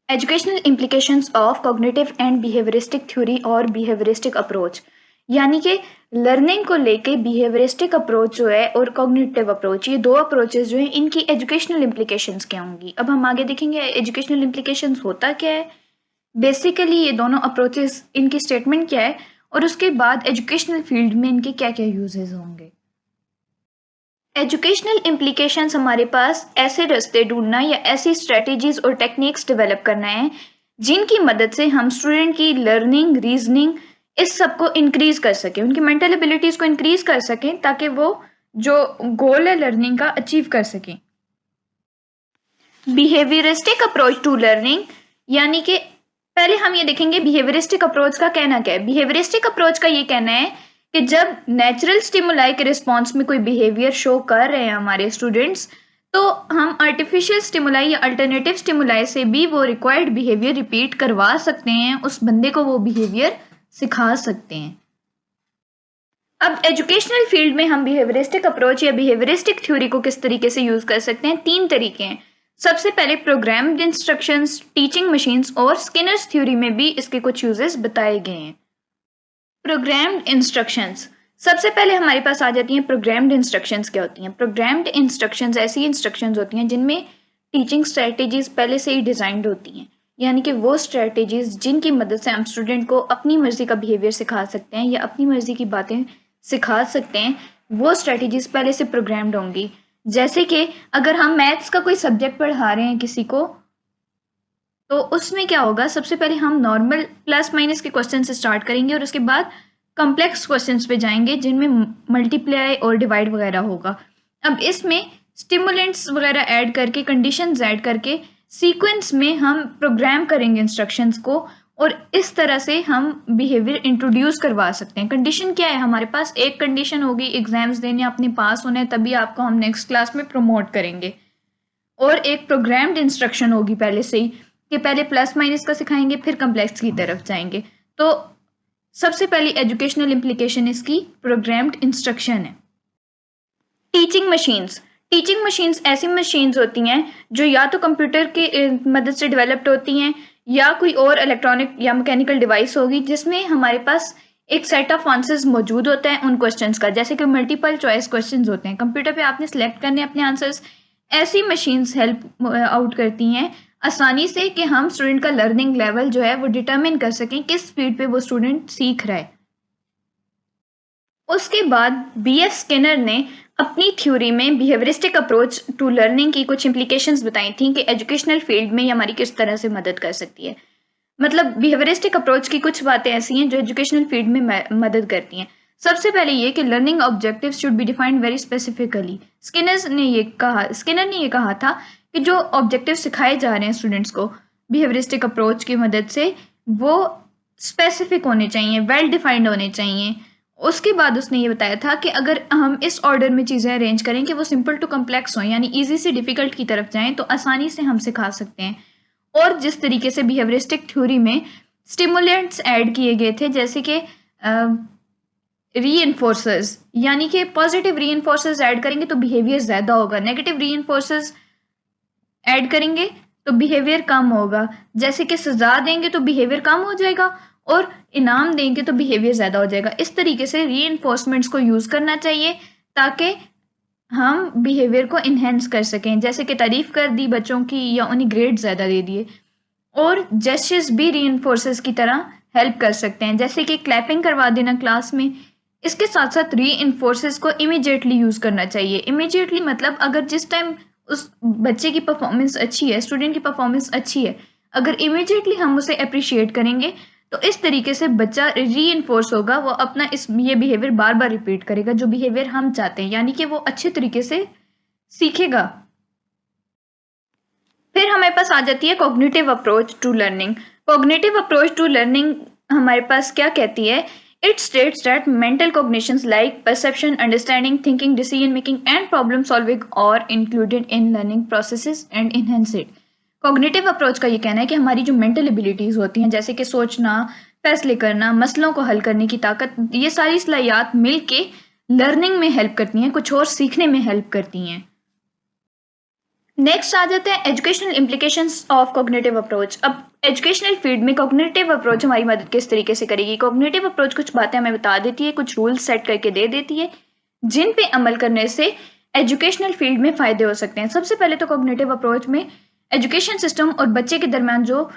Educational implications of cognitive and behaviouristic theory और behaviouristic approach, यानी कि लर्निंग को लेके बिहेवियरिस्टिक अप्रोच जो है और कॉग्निटिव अप्रोच, ये दो अप्रोचेस जो है इनकी एजुकेशनल इम्प्लीकेशंस क्या होंगी। अब हम आगे देखेंगे एजुकेशनल इम्प्लीकेशंस होता क्या है, बेसिकली ये दोनों अप्रोचेस इनकी स्टेटमेंट क्या है और उसके बाद एजुकेशनल फील्ड में इनके क्या क्या यूजेस होंगे। एजुकेशनल इम्प्लीकेशंस हमारे पास ऐसे रास्ते ढूंढना या ऐसी स्ट्रेटेजीज और टेक्निक्स डेवलप करना है जिनकी मदद से हम स्टूडेंट की लर्निंग, रीजनिंग, इस सब को इंक्रीज कर सकें, उनकी मेंटल एबिलिटीज को इंक्रीज कर सकें ताकि वो जो गोल है लर्निंग का अचीव कर सकें। बिहेवियरिस्टिक अप्रोच टू लर्निंग, यानी कि पहले हम ये देखेंगे बिहेवियरिस्टिक अप्रोच का कहना क्या है। बिहेवियरिस्टिक अप्रोच का ये कहना है कि जब नेचुरल स्टिमुलाई के रिस्पॉन्स में कोई बिहेवियर शो कर रहे हैं हमारे स्टूडेंट्स, तो हम आर्टिफिशियल स्टिमुलाई या अल्टरनेटिव स्टिमुलाई से भी वो रिक्वायर्ड बिहेवियर रिपीट करवा सकते हैं, उस बंदे को वो बिहेवियर सिखा सकते हैं। अब एजुकेशनल फील्ड में हम बिहेवियरिस्टिक अप्रोच या बिहेवियरिस्टिक थ्योरी को किस तरीके से यूज कर सकते हैं, तीन तरीके हैं। सबसे पहले प्रोग्राम्ड इंस्ट्रक्शंस, टीचिंग मशीन्स और स्किनर्स थ्योरी में भी इसके कुछ यूजेस बताए गए हैं। प्रोग्राम्ड इंस्ट्रक्शंस, सबसे पहले हमारे पास आ जाती हैं प्रोग्राम्ड इंस्ट्रक्शंस। क्या होती हैं प्रोग्राम्ड इंस्ट्रक्शंस? ऐसी इंस्ट्रक्शंस होती हैं जिनमें टीचिंग स्ट्रेटेजीज पहले से ही डिजाइंड होती हैं, यानी कि वो स्ट्रेटेजीज जिनकी मदद से हम स्टूडेंट को अपनी मर्जी का बिहेवियर सिखा सकते हैं या अपनी मर्जी की बातें सिखा सकते हैं, वो स्ट्रेटेजीज पहले से प्रोग्राम्ड होंगी। जैसे कि अगर हम मैथ्स का कोई सब्जेक्ट पढ़ा रहे हैं किसी को, तो उसमें क्या होगा, सबसे पहले हम नॉर्मल प्लस माइनस के क्वेश्चन से स्टार्ट करेंगे और उसके बाद कॉम्प्लेक्स क्वेश्चंस पे जाएंगे जिनमें मल्टीप्लाई और डिवाइड वगैरह होगा। अब इसमें स्टिमुलेंट्स वगैरह ऐड करके, कंडीशंस ऐड करके सीक्वेंस में हम प्रोग्राम करेंगे इंस्ट्रक्शंस को, और इस तरह से हम बिहेवियर इंट्रोड्यूस करवा सकते हैं। कंडीशन क्या है हमारे पास? एक कंडीशन होगी एग्जाम्स देने, अपने पास होना है, तभी आपको हम नेक्स्ट क्लास में प्रमोट करेंगे। और एक प्रोग्राम्ड इंस्ट्रक्शन होगी पहले से ही कि पहले प्लस माइनस का सिखाएंगे फिर कम्प्लेक्स की तरफ जाएंगे। तो सबसे पहली एजुकेशनल इम्प्लीकेशन इसकी प्रोग्राम्ड इंस्ट्रक्शन है। टीचिंग मशीन्स, टीचिंग मशीन्स ऐसी मशीन्स होती हैं जो या तो कंप्यूटर की मदद से डेवलप्ड होती हैं या कोई और इलेक्ट्रॉनिक या मैकेनिकल डिवाइस होगी जिसमें हमारे पास एक सेट ऑफ आंसर्स मौजूद होता है उन क्वेश्चंस का, जैसे कि मल्टीपल चॉइस क्वेश्चंस होते हैं, कंप्यूटर पे आपने सेलेक्ट करने अपने आंसर्स। ऐसी मशीन्स हेल्प आउट करती हैं आसानी से कि हम स्टूडेंट का लर्निंग लेवल जो है वो डिटरमिन कर सकें किस स्पीड पे वो स्टूडेंट सीख रहा है। उसके बाद बीएफ स्किनर ने अपनी थ्योरी में बिहेवियरिस्टिक अप्रोच टू लर्निंग की कुछ इम्प्लीकेशंस बताई थी कि एजुकेशनल फील्ड में हमारी किस तरह से मदद कर सकती है। मतलब बिहेवियरिस्टिक अप्रोच की कुछ बातें ऐसी हैं जो एजुकेशनल फील्ड में मदद करती हैं। सबसे पहले ये कि learning objectives should be defined very specifically. Skinner ने ये कहा था कि जो ऑब्जेक्टिव सिखाए जा रहे हैं स्टूडेंट्स को बिहेवियरिस्टिक अप्रोच की मदद से, वो स्पेसिफिक होने चाहिए, वेल डिफाइंड होने चाहिए। उसके बाद उसने ये बताया था कि अगर हम इस ऑर्डर में चीज़ें अरेंज करें कि वो सिंपल टू कम्प्लेक्स हों, यानी ईजी से डिफिकल्ट की तरफ जाएं, तो आसानी से हम सिखा सकते हैं। और जिस तरीके से बिहेवियरिस्टिक थ्योरी में स्टिमुलेंट्स ऐड किए गए थे, जैसे कि रीइंफोर्सर्स, यानी कि पॉजिटिव रीइंफोर्सर्स ऐड करेंगे तो बिहेवियर ज़्यादा होगा, नेगेटिव रीइंफोर्सर्स ऐड करेंगे तो बिहेवियर कम होगा। जैसे कि सजा देंगे तो बिहेवियर कम हो जाएगा और इनाम देंगे तो बिहेवियर ज़्यादा हो जाएगा। इस तरीके से रीइंफोर्समेंट्स को यूज़ करना चाहिए ताकि हम बिहेवियर को इन्हेंस कर सकें, जैसे कि तारीफ कर दी बच्चों की या उन्हें ग्रेड ज़्यादा दे दिए। और जेस्चर्स भी रीइंफोर्सर्स की तरह हेल्प कर सकते हैं, जैसे कि क्लैपिंग करवा देना क्लास में। इसके साथ साथ रीइंफोर्सर्स को इमीडिएटली यूज़ करना चाहिए। इमीडिएटली मतलब अगर जिस टाइम उस बच्चे की परफॉर्मेंस अच्छी है, स्टूडेंट की परफॉर्मेंस अच्छी है, अगर इमीडिएटली हम उसे अप्रिशिएट करेंगे तो इस तरीके से बच्चा रीइंफोर्स होगा, वो अपना ये बिहेवियर बार बार रिपीट करेगा जो बिहेवियर हम चाहते हैं, यानी कि वो अच्छे तरीके से सीखेगा। फिर हमारे पास आ जाती है cognitive approach to learning. Cognitive approach to learning हमारे पास क्या कहती है? It states that mental cognitions like perception, understanding, thinking, decision making and problem solving are included in learning processes and enhance it. Cognitive approach का ये कहना है कि हमारी जो मेंटल एबिलिटीज होती हैं, जैसे कि सोचना, फैसले करना, मसलों को हल करने की ताकत, ये सारी सलाहियात मिलके लर्निंग में हेल्प करती हैं, कुछ और सीखने में हेल्प करती हैं। नेक्स्ट आ जाते हैं educational implications of cognitive approach. अब एजुकेशनल फील्ड में कॉग्निटिव अप्रोच हमारी मदद किस तरीके से करेगी। कॉग्निटिव अप्रोच कुछ बातें हमें बता देती है, कुछ रूल्स सेट करके दे देती है जिन पे अमल करने से एजुकेशनल फील्ड में फ़ायदे हो सकते हैं। सबसे पहले तो कॉग्निटिव अप्रोच में एजुकेशन सिस्टम और बच्चे के दरमियान जो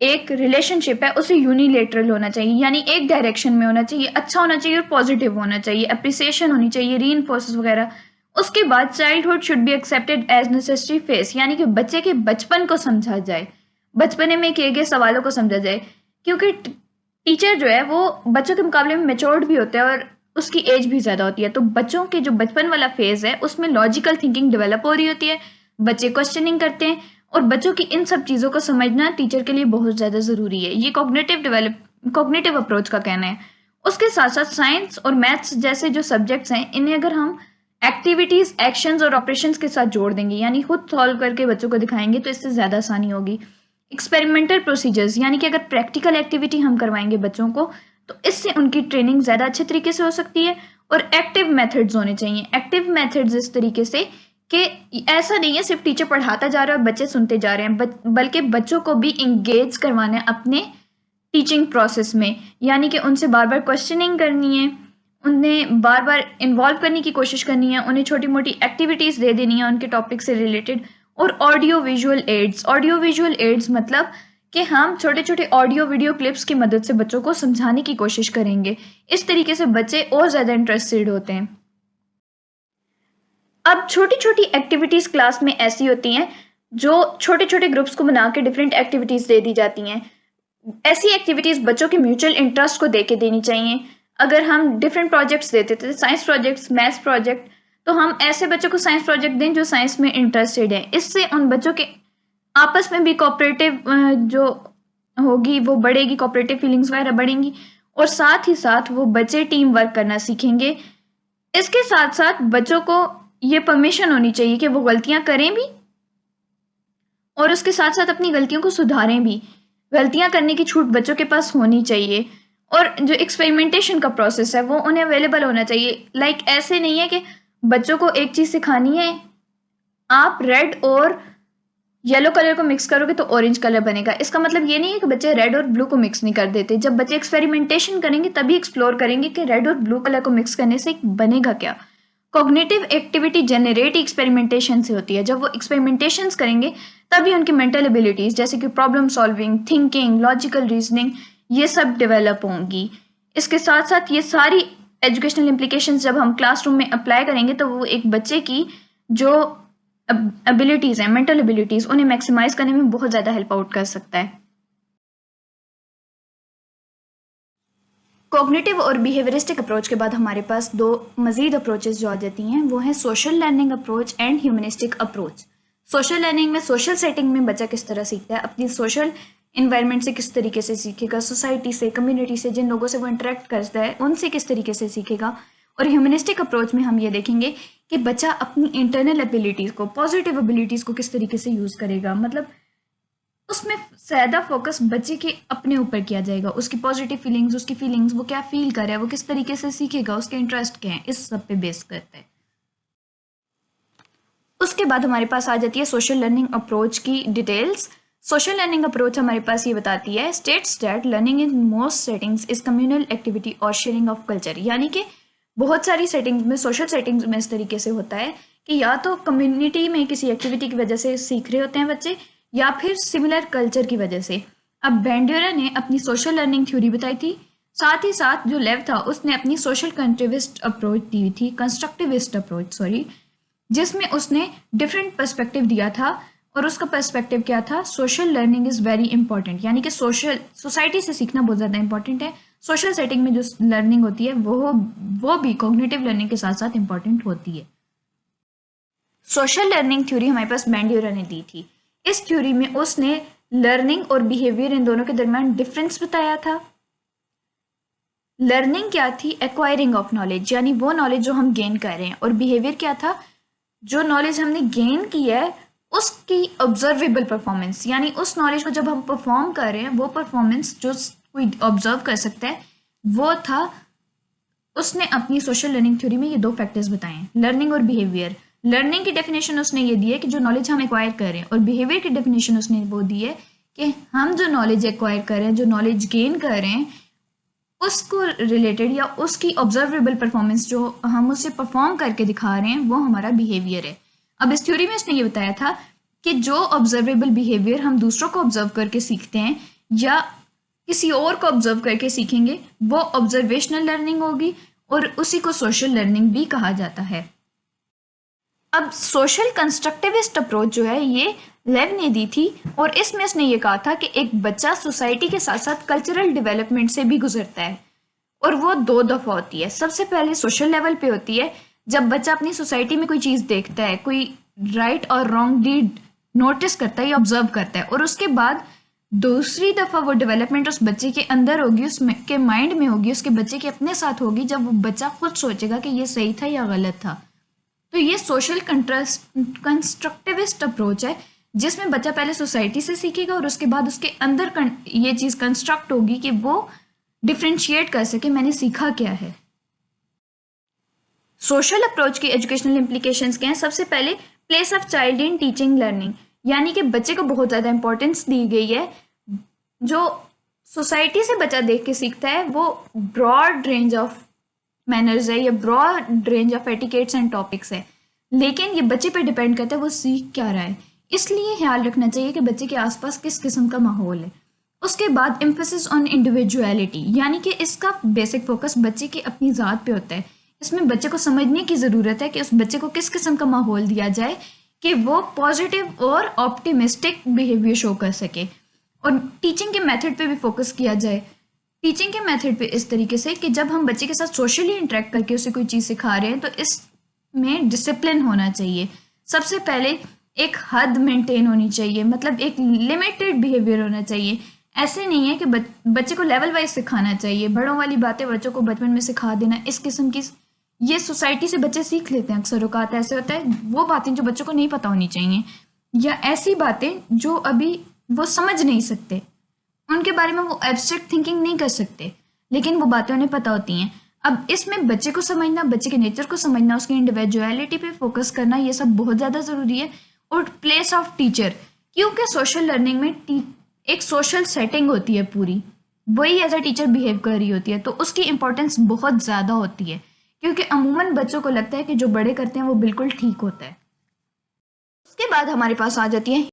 एक रिलेशनशिप है उसे यूनिलेटरल होना चाहिए, यानी एक डायरेक्शन में होना चाहिए, अच्छा होना चाहिए और पॉजिटिव होना चाहिए, अप्रिसिएशन होनी चाहिए, रीइंफोर्सेस वगैरह। उसके बाद childhood should be accepted as necessary phase, यानी कि बच्चे के बचपन को समझा जाए, बचपने में किए गए सवालों को समझा जाए, क्योंकि टीचर जो है वो बच्चों के मुकाबले में मेच्योर्ड भी होता है और उसकी एज भी ज़्यादा होती है। तो बच्चों के जो बचपन वाला फेज है उसमें लॉजिकल थिंकिंग डेवलप हो रही होती है, बच्चे क्वेश्चनिंग करते हैं और बच्चों की इन सब चीज़ों को समझना टीचर के लिए बहुत ज़्यादा ज़रूरी है। ये कॉग्निटिव अप्रोच का कहना है। उसके साथ साथ साइंस और मैथ्स जैसे जो सब्जेक्ट्स हैं इन्हें अगर हम एक्टिविटीज़, एक्शंस और ऑपरेशंस के साथ जोड़ देंगे, यानी खुद सॉल्व करके बच्चों को दिखाएंगे, तो इससे ज़्यादा आसानी होगी। एक्सपेरिमेंटल प्रोसीजर्स, यानी कि अगर प्रैक्टिकल एक्टिविटी हम करवाएंगे बच्चों को तो इससे उनकी ट्रेनिंग ज़्यादा अच्छे तरीके से हो सकती है। और एक्टिव मेथड्स होने चाहिए। एक्टिव मेथड्स इस तरीके से कि ऐसा नहीं है सिर्फ टीचर पढ़ाता जा रहा है और बच्चे सुनते जा रहे हैं, बल्कि बच्चों को भी इंगेज करवाना है अपने टीचिंग प्रोसेस में, यानी कि उनसे बार बार क्वेश्चनिंग करनी है, उन्हें बार बार इन्वॉल्व करने की कोशिश करनी है, उन्हें छोटी मोटी एक्टिविटीज़ दे देनी है उनके टॉपिक से रिलेटेड। और ऑडियो विजुअल एड्स मतलब कि हम छोटे छोटे ऑडियो वीडियो क्लिप्स की मदद से बच्चों को समझाने की कोशिश करेंगे। इस तरीके से बच्चे और ज़्यादा इंटरेस्टेड होते हैं। अब छोटी छोटी एक्टिविटीज़ क्लास में ऐसी होती हैं जो छोटे छोटे ग्रुप्स को बना के डिफरेंट एक्टिविटीज़ दे दी जाती हैं। ऐसी एक्टिविटीज़ बच्चों के म्यूचुअल इंटरेस्ट को देके देनी चाहिए। अगर हम डिफरेंट प्रोजेक्ट्स देते थे, साइंस प्रोजेक्ट्स, मैथ्स प्रोजेक्ट, तो हम ऐसे बच्चों को साइंस प्रोजेक्ट दें जो साइंस में इंटरेस्टेड है। इससे उन बच्चों के आपस में भी कोऑपरेटिव जो होगी वो बढ़ेगी, कोऑपरेटिव फीलिंग्स वगैरह बढ़ेंगी और साथ ही साथ वो बच्चे टीम वर्क करना सीखेंगे। इसके साथ साथ बच्चों को ये परमिशन होनी चाहिए कि वो गलतियां करें भी और उसके साथ साथ अपनी गलतियों को सुधारें भी। गलतियां करने की छूट बच्चों के पास होनी चाहिए और जो एक्सपेरिमेंटेशन का प्रोसेस है वो उन्हें अवेलेबल होना चाहिए। लाइक ऐसे नहीं है कि बच्चों को एक चीज़ सिखानी है, आप रेड और येलो कलर को मिक्स करोगे तो ऑरेंज कलर बनेगा। इसका मतलब ये नहीं है कि बच्चे रेड और ब्लू को मिक्स नहीं कर देते। जब बच्चे एक्सपेरिमेंटेशन करेंगे तभी एक्सप्लोर करेंगे कि रेड और ब्लू कलर को मिक्स करने से बनेगा क्या। कॉग्निटिव एक्टिविटी जनरेट एक्सपेरिमेंटेशन से होती है। जब वो एक्सपेरिमेंटेशंस करेंगे तभी उनकी मेंटल एबिलिटीज़ जैसे कि problem solving, thinking, logical reasoning, ये सब डेवलप होंगी। इसके साथ साथ ये सारी एजुकेशनल इम्प्लीकेशंस जब हम क्लासरूम में अप्लाई करेंगे तो वो एक बच्चे की जो एबिलिटीज़ हैं, मेंटल एबिलिटीज़, उन्हें मैक्सिमाइज करने में बहुत ज़्यादा हेल्प आउट कर सकता है। कॉग्निटिव और बिहेवियरिस्टिक अप्रोच के बाद हमारे पास दो मजीद अप्रोचेस जो आ जाती हैं, वो है social learning approach and humanistic approach. Social learning में सोशल सेटिंग में बच्चा किस तरह सीखता है, अपनी सोशल इन्वायरमेंट से किस तरीके से सीखेगा, सोसाइटी से, कम्युनिटी से, जिन लोगों से वो इंटरेक्ट करता है उनसे किस तरीके से सीखेगा। और ह्यूमनिस्टिक अप्रोच में हम ये देखेंगे कि बच्चा अपनी इंटरनल एबिलिटीज़ को, पॉजिटिव एबिलिटीज़ को किस तरीके से यूज़ करेगा। मतलब उसमें ज़्यादा फोकस बच्चे के अपने ऊपर किया जाएगा, उसकी पॉजिटिव फीलिंग्स, उसकी फीलिंग्स, वो क्या फील कर रहा है, वो किस तरीके से सीखेगा, उसके इंटरेस्ट क्या हैं, इस सब पे बेस करता है। उसके बाद हमारे पास आ जाती है सोशल लर्निंग अप्रोच की डिटेल्स। सोशल लर्निंग अप्रोच हमारे पास ये बताती है states that learning in most settings is communal activity और शेयरिंग ऑफ कल्चर, यानी कि बहुत सारी सेटिंग्स में, सोशल सेटिंग्स में इस तरीके से होता है कि या तो कम्युनिटी में किसी एक्टिविटी की वजह से सीख रहे होते हैं बच्चे या फिर सिमिलर कल्चर की वजह से। अब बैंडियरा ने अपनी सोशल लर्निंग थ्योरी बताई थी, साथ ही साथ जो लेव था उसने अपनी सोशल कंस्ट्रक्टिविस्ट अप्रोच दी थी, कंस्ट्रक्टिविस्ट अप्रोच सॉरी, जिसमें उसने डिफरेंट पर्सपेक्टिव दिया था। और उसका पर्सपेक्टिव क्या था, social learning is very important, यानी कि सोसाइटी से सीखना बहुत ज़्यादा इंपॉर्टेंट है। सोशल सेटिंग में जो लर्निंग होती है वो भी कॉग्निटिव लर्निंग के साथ साथ इंपॉर्टेंट होती है। सोशल लर्निंग थ्योरी हमारे पास बैंडियरा ने दी थी। इस थ्योरी में उसने लर्निंग और बिहेवियर इन दोनों के दरमियान डिफरेंस बताया था। लर्निंग क्या थी, एक्वायरिंग ऑफ नॉलेज, यानी वो नॉलेज जो हम गेन कर रहे हैं, और बिहेवियर क्या था, जो नॉलेज हमने गेन की है उसकी ऑब्जर्वेबल परफॉर्मेंस, यानी उस नॉलेज को जब हम परफॉर्म कर रहे हैं वो परफॉर्मेंस जो कोई ऑब्जर्व कर सकता है वो था। उसने अपनी सोशल लर्निंग थ्योरी में ये दो फैक्टर्स बताए हैं, लर्निंग और बिहेवियर। लर्निंग की डेफिनेशन उसने ये दी है कि जो नॉलेज हम एक्वायर कर रहे हैं, और बिहेवियर की डेफिनेशन उसने वो दी है कि हम जो नॉलेज एक्वायर कर रहे हैं, जो नॉलेज गेन कर रहे हैं, उसको रिलेटेड या उसकी ऑब्जर्वेबल परफॉर्मेंस जो हम उसे परफॉर्म करके दिखा रहे हैं, वो हमारा बिहेवियर है। अब इस थ्योरी में उसने ये बताया था कि जो ऑब्जर्वेबल बिहेवियर हम दूसरों को ऑब्जर्व करके सीखते हैं या किसी और को ऑब्जर्व करके सीखेंगे, वो ऑब्जर्वेशनल लर्निंग होगी, और उसी को सोशल लर्निंग भी कहा जाता है। अब सोशल कंस्ट्रक्टिविस्ट अप्रोच जो है ये लेव ने दी थी, और इसमें उसने ये कहा था कि एक बच्चा सोसाइटी के साथ साथ कल्चरल डेवलपमेंट से भी गुजरता है, और वो 2 दफ़ा होती है। सबसे पहले सोशल लेवल पे होती है, जब बच्चा अपनी सोसाइटी में कोई चीज़ देखता है, कोई राइट और रॉन्ग डीड नोटिस करता है या ऑब्जर्व करता है, और उसके बाद दूसरी दफ़ा वो डेवलपमेंट उस बच्चे के अंदर होगी, उसके माइंड में होगी, उसके बच्चे के अपने साथ होगी, जब वो बच्चा खुद सोचेगा कि ये सही था या गलत था। तो ये सोशल कंस्ट्रक्टिविस्ट अप्रोच है, जिसमें बच्चा पहले सोसाइटी से सीखेगा और उसके बाद उसके अंदर ये चीज़ कंस्ट्रक्ट होगी कि वो डिफ्रेंशिएट कर सके मैंने सीखा क्या है। सोशल अप्रोच की एजुकेशनल इम्प्लीकेशंस क्या हैं? सबसे पहले place of child in teaching learning, यानी कि बच्चे को बहुत ज़्यादा इंपॉर्टेंस दी गई है। जो सोसाइटी से बच्चा देख के सीखता है वो ब्रॉड रेंज ऑफ मैनर्स है या broad range of etiquettes and topics है, लेकिन ये बच्चे पे डिपेंड करता है वो सीख क्या रहा है। इसलिए ख्याल रखना चाहिए कि बच्चे के आसपास किस किस्म का माहौल है। उसके बाद एम्फेसिस ऑन इंडिविजुअलिटी, यानी कि इसका बेसिक फोकस बच्चे की अपनी ज़ात पे होता है। इसमें बच्चे को समझने की ज़रूरत है कि उस बच्चे को किस किस्म का माहौल दिया जाए कि वो पॉजिटिव और ऑप्टिमिस्टिक बिहेवियर शो कर सके। और टीचिंग के मेथड पे भी फोकस किया जाए। टीचिंग के मेथड पे इस तरीके से कि जब हम बच्चे के साथ सोशली इंटरेक्ट करके उसे कोई चीज़ सिखा रहे हैं तो इसमें डिसिप्लिन होना चाहिए। सबसे पहले एक हद मेंटेन होनी चाहिए, मतलब एक लिमिटेड बिहेवियर होना चाहिए। ऐसे नहीं है कि बच्चे को लेवल वाइज सिखाना चाहिए, बड़ों वाली बातें बच्चों को बचपन में सिखा देना, इस किस्म की ये सोसाइटी से बच्चे सीख लेते हैं। अक्सर औकात ऐसे होता है, वो बातें जो बच्चों को नहीं पता होनी चाहिए, या ऐसी बातें जो अभी वो समझ नहीं सकते, उनके बारे में वो एब्स्ट्रैक्ट थिंकिंग नहीं कर सकते, लेकिन वो बातें उन्हें पता होती हैं। अब इसमें बच्चे को समझना, बच्चे के नेचर को समझना, उसकी इंडिविजुअलिटी पे फोकस करना, ये सब बहुत ज़्यादा ज़रूरी है। और प्लेस ऑफ टीचर, क्योंकि सोशल लर्निंग में एक सोशल सेटिंग होती है पूरी, वही एज अ टीचर बिहेव कर रही होती है, तो उसकी इंपॉर्टेंस बहुत ज़्यादा होती है, क्योंकि अमूमन बच्चों को लगता है कि जो बड़े करते हैं वो बिल्कुल ठीक होता है। उसके बाद हमारे पास आ जाती है